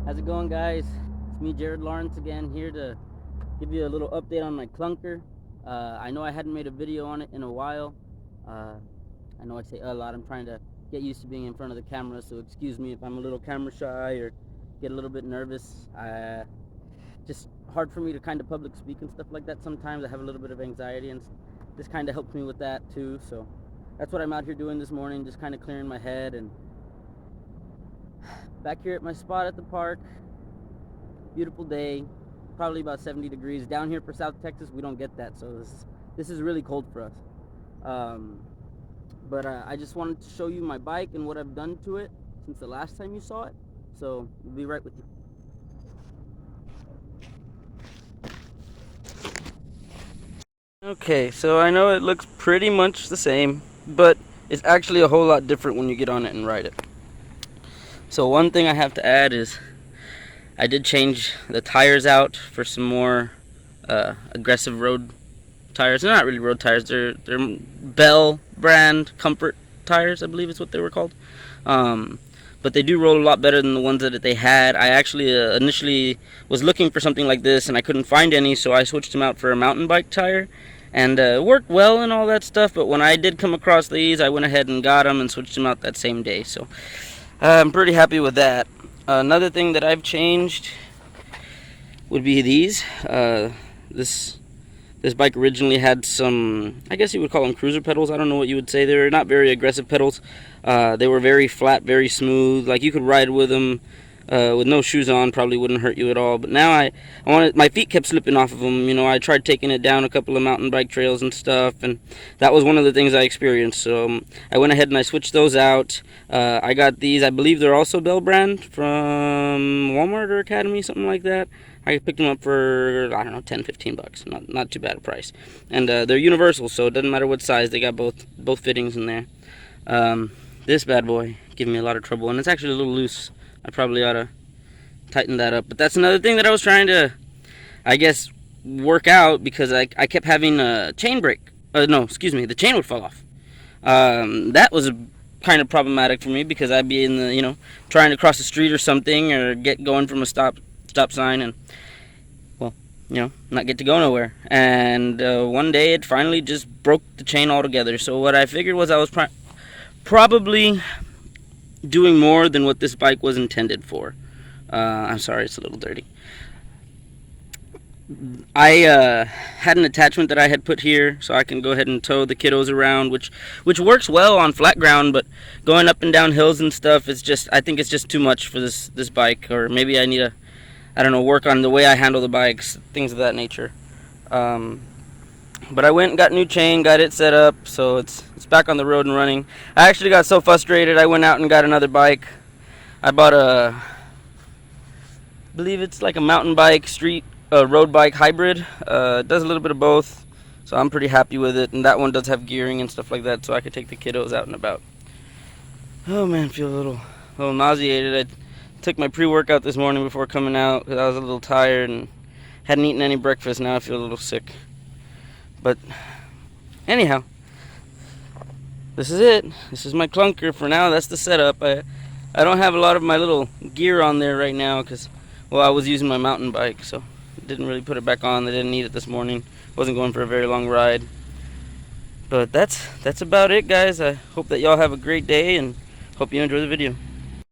How's it going, guys? It's me, Jared Lawrence, again, here to give you a little update on my Klunker. I know I hadn't made a video on it in a while. I know I say a lot. I'm trying to get used to being in front of the camera, so excuse me if I'm a little camera shy or get a little bit nervous. Just hard for me to kind of public speak and stuff like that sometimes. I have a little bit of anxiety, and this kind of helps me with that too. So that's what I'm out here doing this morning, just kind of clearing my head. And back here at my spot at the park, beautiful day, probably about 70 degrees. Down here for South Texas, we don't get that, so this is really cold for us. But I just wanted to show you my bike and what I've done to it since the last time you saw it. So we'll be right with you. Okay, so I know it looks pretty much the same, but it's actually a whole lot different when you get on it and ride it. So one thing I have to add is I did change the tires out for some more aggressive road tires. They're not really road tires, they're Bell brand comfort tires, I believe is what they were called. But they do roll a lot better than the ones that they had. I actually initially was looking for something like this and I couldn't find any, so I switched them out for a mountain bike tire. And it worked well and all that stuff, but when I did come across these, I went ahead and got them and switched them out that same day. So I'm pretty happy with that. Another thing that I've changed would be these. This bike originally had some, I guess you would call them cruiser pedals. I don't know what you would say. They were not very aggressive pedals. They were very flat, very smooth. Like you could ride with them with no shoes on, probably wouldn't hurt you at all. But now I wanted, my feet kept slipping off of them. You know, I tried taking it down a couple of mountain bike trails and stuff, and that was one of the things I experienced. So I went ahead and I switched those out. I got these, I believe they're also Bell brand from Walmart or Academy, something like that. I picked them up for, I don't know, 10-15 bucks. Not too bad a price. And they're universal, so it doesn't matter what size. They got both fittings in there. This bad boy giving me a lot of trouble, and it's actually a little loose. I probably ought to tighten that up. But that's another thing that I was trying to, I guess, work out, because I kept having a chain break. No, excuse me, the chain would fall off. That was kind of problematic for me, because I'd be in the, you know, trying to cross the street or something, or get going from a stop sign, and, well, you know, not get to go nowhere. And one day it finally just broke the chain altogether. So what I figured was I was probably doing more than what this bike was intended for. I'm sorry, it's a little dirty. I had an attachment that I had put here so I can go ahead and tow the kiddos around, which works well on flat ground, but going up and down hills and stuff, it's just, I think it's just too much for this bike. Or maybe I need to, I don't know, work on the way I handle the bikes, things of that nature. But I went and got a new chain, got it set up, so it's back on the road and running. I actually got so frustrated, I went out and got another bike. I bought I believe it's like a mountain bike, road bike hybrid. It does a little bit of both, so I'm pretty happy with it. And that one does have gearing and stuff like that, so I could take the kiddos out and about. Oh man, I feel a little nauseated. I took my pre-workout this morning before coming out because I was a little tired and hadn't eaten any breakfast. Now I feel a little sick. But anyhow, this is it. This is my Klunker for now. That's the setup. I don't have a lot of my little gear on there right now because, well, I was using my mountain bike, so I didn't really put it back on. I didn't need it this morning. Wasn't going for a very long ride. But that's about it, guys. I hope that y'all have a great day and hope you enjoy the video.